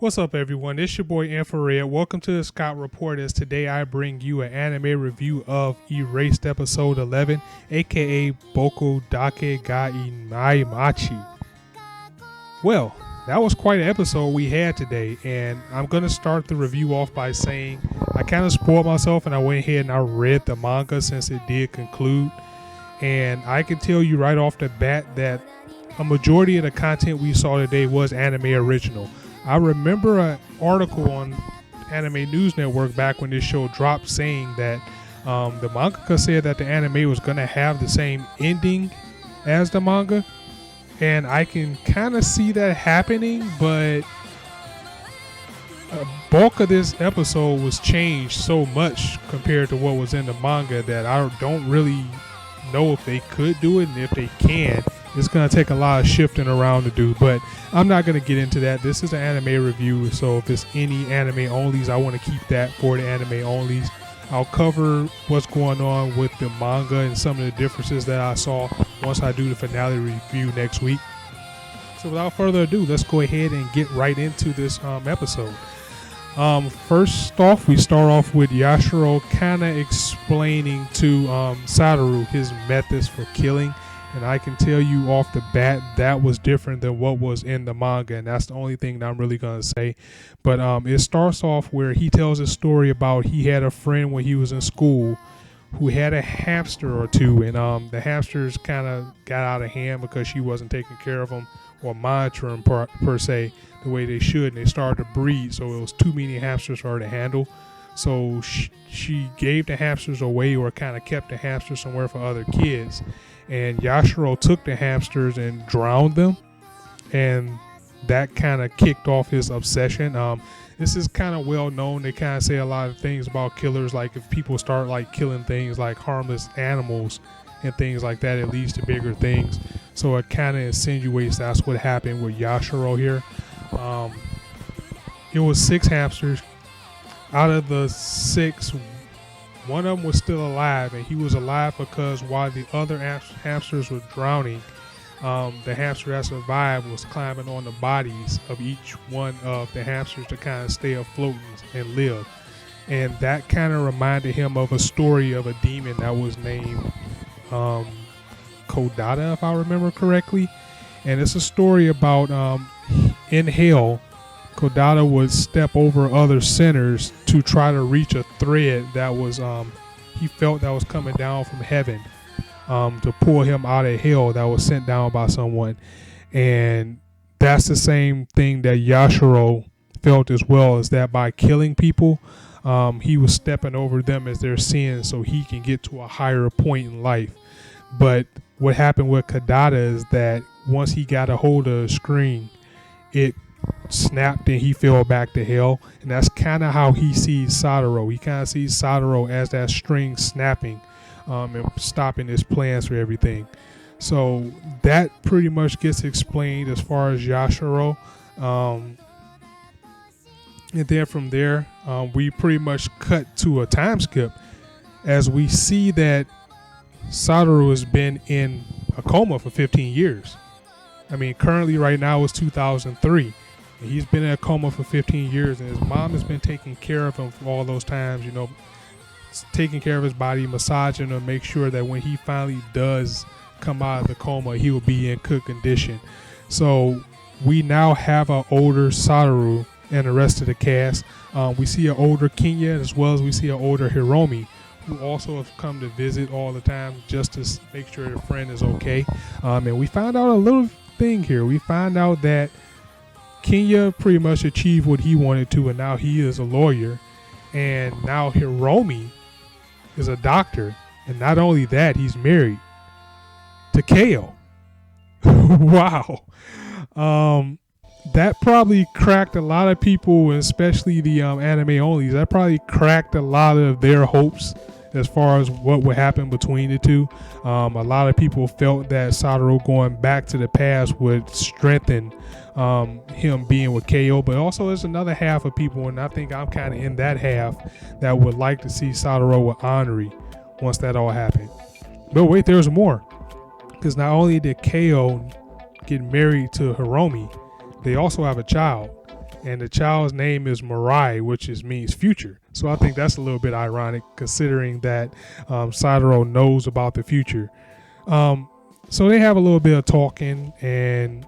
What's up, everyone? It's your boy Infrared. Welcome to the Scott Report. As today I bring you an anime review of Erased Episode 11, aka Boku Dake ga Inai Machi. Well, that was quite an episode we had today, and I'm going to start the review off by saying I kind of spoiled myself and I went ahead and I read the manga since it did conclude. And I can tell you right off the bat that a majority of the content we saw today was anime original. I remember an article on Anime News Network back when this show dropped saying that the mangaka said that the anime was going to have the same ending as the manga. And I can kind of see that happening, but a bulk of this episode was changed so much compared to what was in the manga that I don't really know if they could do it, and if they can, it's going to take a lot of shifting around to do, but I'm not going to get into that. This is an anime review, so if it's any anime onlys, I want to keep that for the anime onlys. I'll cover what's going on with the manga and some of the differences that I saw once I do the finale review next week. So without further ado, let's go ahead and get right into this episode. First off, we start off with Yashiro kind of explaining to Satoru his methods for killing. And I can tell you off the bat that was different than what was in the manga, and that's the only thing that I'm really going to say. But it starts off where he tells a story about he had a friend when he was in school who had a hamster or two, and the hamsters kind of got out of hand because she wasn't taking care of them or monitoring per se the way they should, and they started to breed, so it was too many hamsters for her to handle. So she gave the hamsters away, or kind of kept the hamsters somewhere for other kids. And Yashiro took the hamsters and drowned them, and that kind of kicked off his obsession. This is kind of well known. They kind of say a lot of things about killers, like if people start like killing things like harmless animals and things like that, it leads to bigger things. So it kind of insinuates that's what happened with Yashiro here. It was 6 hamsters. Out of the 6, one of them was still alive, and he was alive because while the other hamsters were drowning, the hamster that survived was climbing on the bodies of each one of the hamsters to kind of stay afloat and live. And that kind of reminded him of a story of a demon that was named Kodata, if I remember correctly. And it's a story about in hell, Kodata would step over other sinners to try to reach a thread that was he felt that was coming down from heaven to pull him out of hell that was sent down by someone. And that's the same thing that Yashiro felt as well, is that by killing people, he was stepping over them as their sins so he can get to a higher point in life. But what happened with Kodata is that once he got a hold of the screen, it snapped and he fell back to hell. And that's kind of how he sees Satoru. He kind of sees Satoru as that string snapping and stopping his plans for everything. So that pretty much gets explained as far as Yashiro. And then from there, we pretty much cut to a time skip as we see that Satoru has been in a coma for 15 years. I mean, currently right now is 2003. And he's been in a coma for 15 years, and his mom has been taking care of him for all those times, you know, taking care of his body, massaging him, make sure that when he finally does come out of the coma, he will be in good condition. So we now have an older Satoru and the rest of the cast. We see an older Kenya, as well as we see an older Hiromi, who also have come to visit all the time just to make sure their friend is okay. And we found out a little thing here. We found out that Kenya pretty much achieved what he wanted to, and now he is a lawyer. And now Hiromi is a doctor. And not only that, he's married to Kao. Wow. That probably cracked a lot of people, especially the anime onlys. That probably cracked a lot of their hopes as far as what would happen between the two. A lot of people felt that Satoru going back to the past would strengthen him being with Kao, but also there's another half of people, and I think I'm kind of in that half, that would like to see Satoru with Henri once that all happened. But wait, there's more, because not only did Kao get married to Hiromi, they also have a child, and the child's name is Mirai, which means future. So I think that's a little bit ironic, considering that Satoru knows about the future. So they have a little bit of talking, and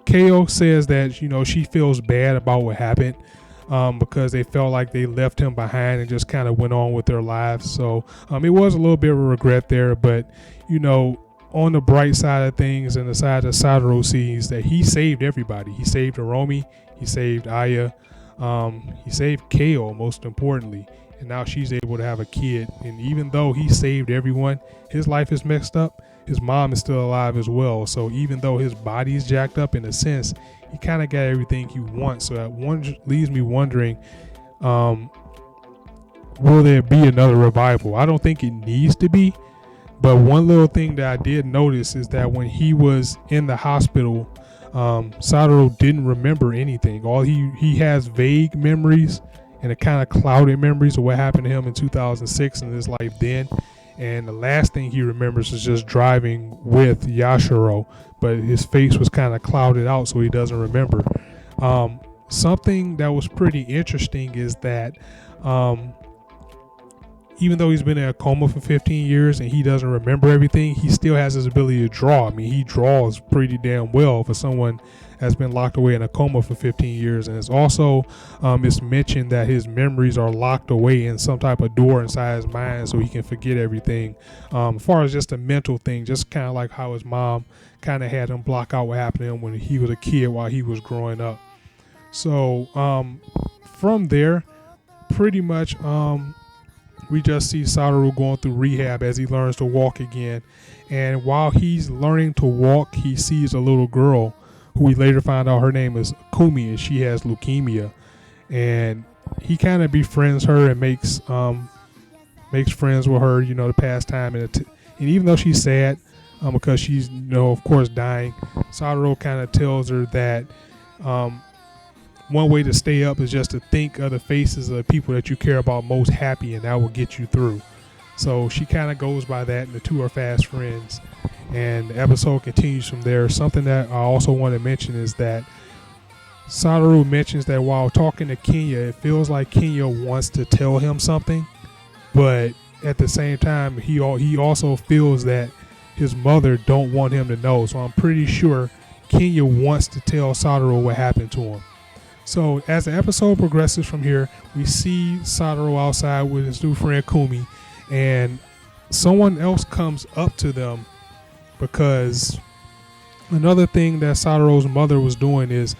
Ko says that, you know, she feels bad about what happened, because they felt like they left him behind and just kind of went on with their lives. So it was a little bit of a regret there, but, you know, on the bright side of things and the side that Satoru sees, that he saved everybody. He saved Hiromi, he saved Aya, he saved Ko, most importantly, and now she's able to have a kid. And even though he saved everyone, his life is messed up. His mom is still alive as well. So even though his body is jacked up, in a sense, he kind of got everything he wants. So that one leaves me wondering, will there be another revival? I don't think it needs to be. But one little thing that I did notice is that when he was in the hospital, Satoru didn't remember anything. All he has vague memories and a kind of clouded memories of what happened to him in 2006 and his life then. And the last thing he remembers is just driving with Yashiro, but his face was kind of clouded out, so he doesn't remember. Something that was pretty interesting is that even though he's been in a coma for 15 years and he doesn't remember everything, he still has his ability to draw. I mean, he draws pretty damn well for someone that's been locked away in a coma for 15 years. And it's also it's mentioned that his memories are locked away in some type of door inside his mind so he can forget everything. As far as just a mental thing, just kind of like how his mom kind of had him block out what happened to him when he was a kid while he was growing up. So from there, pretty much we just see Satoru going through rehab as he learns to walk again. And while he's learning to walk, he sees a little girl who we later find out her name is Kumi, and she has leukemia. And he kind of befriends her and makes friends with her, you know, to pass time. And even though she's sad because she's, you know, of course, dying, Satoru kind of tells her that one way to stay up is just to think of the faces of the people that you care about most happy, and that will get you through. So she kind of goes by that, and the two are fast friends. And the episode continues from there. Something that I also want to mention is that Satoru mentions that while talking to Kenya, it feels like Kenya wants to tell him something, but at the same time, he also feels that his mother don't want him to know. So I'm pretty sure Kenya wants to tell Satoru what happened to him. So as the episode progresses from here, we see Satoru outside with his new friend Kumi, and someone else comes up to them, because another thing that Satoru's mother was doing is,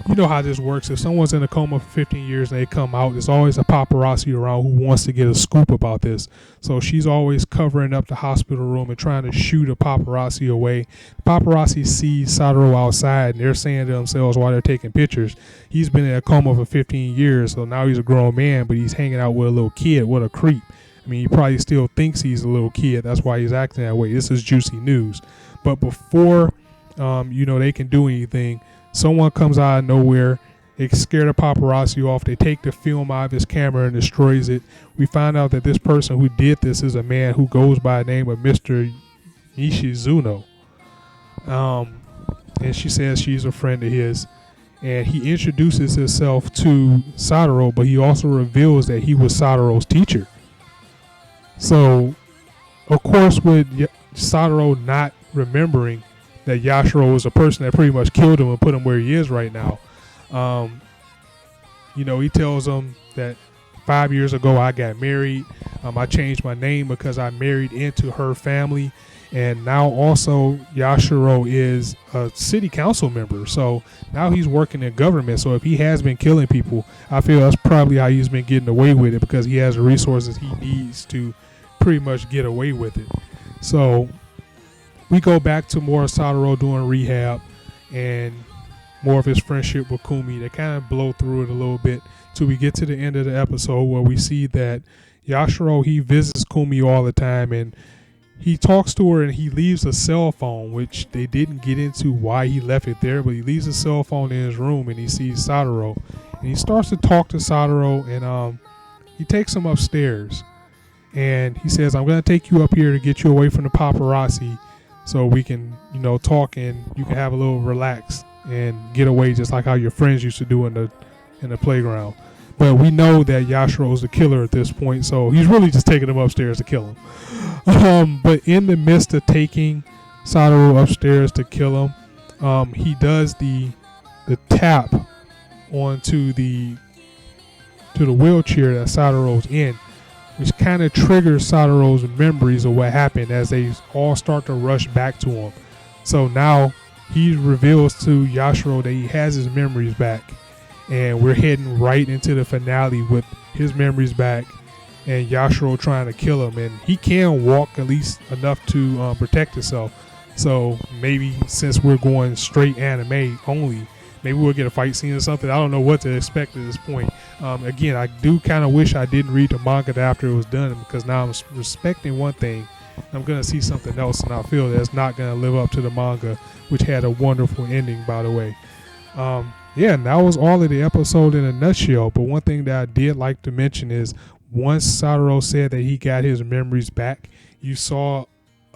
you know how this works. If someone's in a coma for 15 years and they come out, there's always a paparazzi around who wants to get a scoop about this. So she's always covering up the hospital room and trying to shoo the paparazzi away. The paparazzi sees Satoru outside, and they're saying to themselves while they're taking pictures, he's been in a coma for 15 years, so now he's a grown man, but he's hanging out with a little kid. What a creep. I mean, he probably still thinks he's a little kid. That's why he's acting that way. This is juicy news. But before, they can do anything, someone comes out of nowhere. They scare the paparazzi off. They take the film out of his camera and destroys it. We find out that this person who did this is a man who goes by the name of Mr. Nishizuno. And she says she's a friend of his. And he introduces himself to Satoru, but he also reveals that he was Satoru's teacher. So, of course, with Satoru not remembering that Yashiro was a person that pretty much killed him and put him where he is right now, he tells him that 5 years ago I got married. I changed my name because I married into her family. And now also Yashiro is a city council member. So now he's working in government. So if he has been killing people, I feel that's probably how he's been getting away with it, because he has the resources he needs to pretty much get away with it. So we go back to more Satoru doing rehab and more of his friendship with Kumi. They kind of blow through it a little bit till we get to the end of the episode, where we see that Yashiro, he visits Kumi all the time, and he talks to her, and he leaves a cell phone, which they didn't get into why he left it there, but he leaves a cell phone in his room, and he sees Satoru, and he starts to talk to Satoru, and he takes him upstairs, and he says, I'm going to take you up here to get you away from the paparazzi so we can, talk and you can have a little relax and get away, just like how your friends used to do in the playground. But we know that Yashiro is the killer at this point, so he's really just taking him upstairs to kill him. But in the midst of taking Satoru upstairs to kill him, he does the tap onto the wheelchair that Satoru's in, which kind of triggers Satoru's memories of what happened as they all start to rush back to him. So now he reveals to Yashiro that he has his memories back, and we're heading right into the finale with his memories back and Yashiro trying to kill him. And he can walk at least enough to protect himself. So maybe since we're going straight anime only, maybe we'll get a fight scene or something. I don't know what to expect at this point. Again, I do kind of wish I didn't read the manga after it was done, because now I'm respecting one thing. I'm going to see something else, and I feel that's not going to live up to the manga, which had a wonderful ending, by the way. Yeah, and that was all of the episode in a nutshell. But one thing that I did like to mention is once Satoru said that he got his memories back, you saw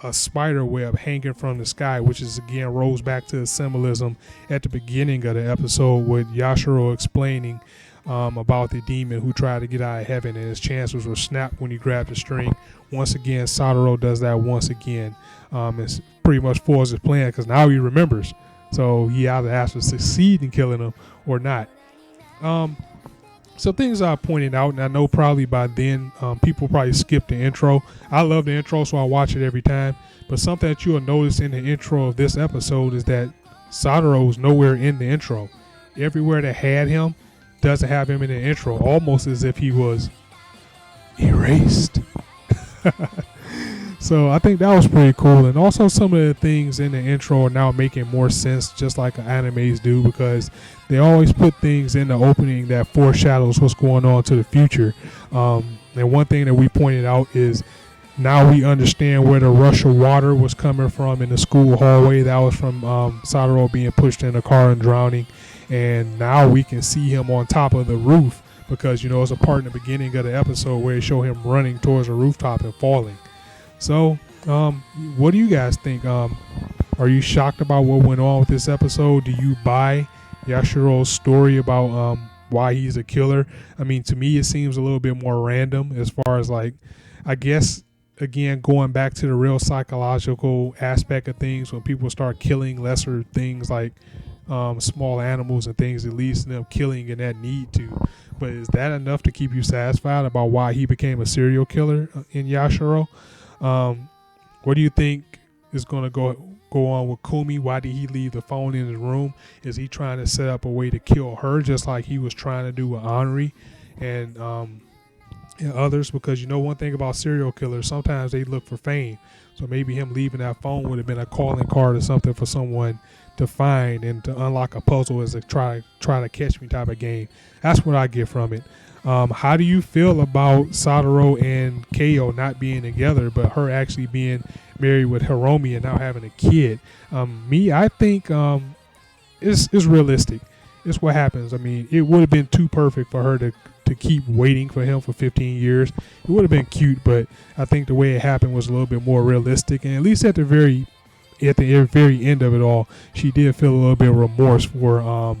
a spider web hanging from the sky, which is again rolls back to the symbolism at the beginning of the episode with Yashiro explaining about the demon who tried to get out of heaven and his chances were snapped when he grabbed the string. Once again, Satoru does that once again. It's pretty much foils his plan, because now he remembers. So he either has to succeed in killing him or not. So things I pointed out, and I know probably by then people probably skip the intro. I love the intro, so I watch it every time. But something that you'll notice in the intro of this episode is that Satoru is nowhere in the intro. Everywhere that had him doesn't have him in the intro, almost as if he was erased. So I think that was pretty cool. And also some of the things in the intro are now making more sense, just like animes do, because they always put things in the opening that foreshadows what's going on to the future. And one thing that we pointed out is now we understand where the rush of water was coming from in the school hallway. That was from Satoru being pushed in a car and drowning. And now we can see him on top of the roof, because, you know, it's a part in the beginning of the episode where they show him running towards a rooftop and falling. So, what do you guys think? Are you shocked about what went on with this episode? Do you buy Yashiro's story about why he's a killer? I mean, to me, it seems a little bit more random as far as, like, I guess, again, going back to the real psychological aspect of things, when people start killing lesser things like small animals and things, it leads to them killing and that need to. But is that enough to keep you satisfied about why he became a serial killer in Yashiro? What do you think is going to go on with Kumi? Why did he leave the phone in his room? Is he trying to set up a way to kill her, just like he was trying to do with Henri and others? Because, you know, one thing about serial killers, sometimes they look for fame. So maybe him leaving that phone would have been a calling card or something for someone to find and to unlock a puzzle as a try to catch me type of game. That's what I get from it. How do you feel about Satoru and Keio not being together, but her actually being married with Hiromi and now having a kid? I think it's realistic. It's what happens. I mean, it would have been too perfect for her to keep waiting for him for 15 years. It would have been cute, but I think the way it happened was a little bit more realistic. And at least at the very end of it all, she did feel a little bit of remorse for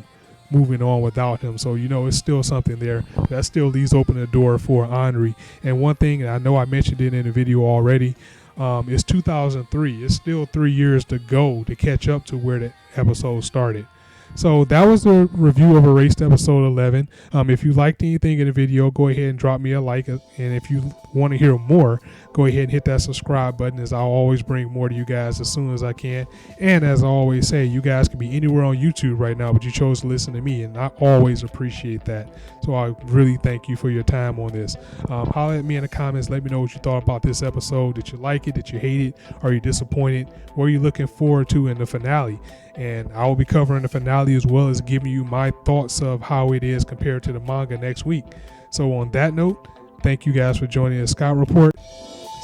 moving on without him. So, you know, it's still something there that still leaves open the door for Henri. And one thing, and I know I mentioned it in the video already, it's 2003. It's still 3 years to go to catch up to where the episode started. So that was the review of Erased episode 11. If you liked anything in the video, go ahead and drop me a like. And if you want to hear more, go ahead and hit that subscribe button, as I'll always bring more to you guys as soon as I can. And as I always say, you guys can be anywhere on YouTube right now, but you chose to listen to me, and I always appreciate that. So I really thank you for your time on this. Holler at me in the comments. Let me know what you thought about this episode. Did you like it? Did you hate it? Are you disappointed? What are you looking forward to in the finale? And I will be covering the finale as well as giving you my thoughts of how it is compared to the manga next week. So on that note, thank you guys for joining the Scout Report.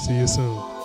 See you soon.